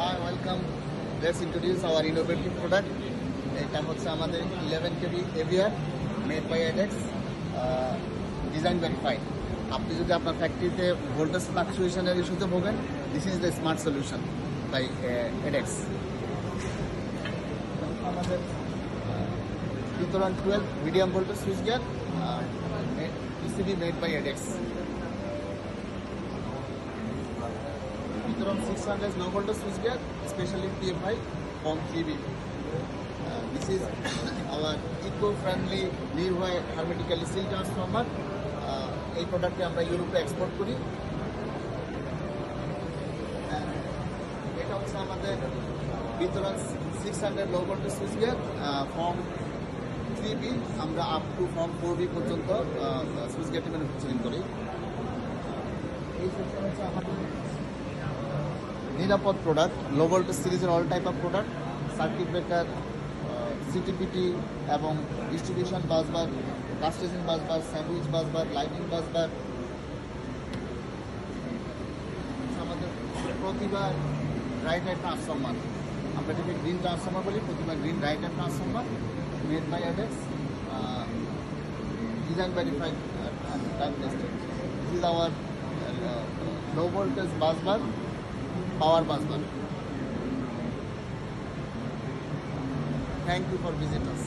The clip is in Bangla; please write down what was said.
Hi, welcome. Let's introduce our innovative product. এটা হচ্ছে আমাদের 11 kV AVR made by Edex, design verified. আপনি যদি আপনার ফ্যাক্টরিতে ভোল্টেজ ফ্লাকচুয়েশনের ইস্যুতে ভোগেন, this is the smart solution by Edex. আমাদের বিতরণ 12 medium voltage switch gear, PCB made by Edex. বিতরণ 600 low voltage switch gear, especially PFI from 3B. This is our eco-friendly Leroy hermetically sealed transformer. এই প্রোডাক্টটি আমরা ইউরোপে এক্সপোর্ট করি। এটা হচ্ছে আমাদের বিতরণ 600 low voltage switch gear from 3B, আমরা আপ টু from 4B পর্যন্ত সুইচ গিয়ারটি ম্যানুফ্যাকচারিং করি। এই সেকশন হচ্ছে আমাদের নিরাপদ প্রোডাক্ট, লো ভোল্টেজ সিরিজের all type of product, circuit breaker, CT PT এবং ডিস্ট্রিবিউশন বাসবার, কাস্টেশন busbar, sandwich busbar, lighting busbar. আমাদের প্রতিভা রাইট হ্যান্ড ট্রান্সফর্মার, আমরা এটাকে গ্রিন ট্রান্সফর্মার বলি, Pratibha green right hand transformer made by Edex, design verified and time tested. This is our low voltage busbar, power busbar. Thank you for visiting us.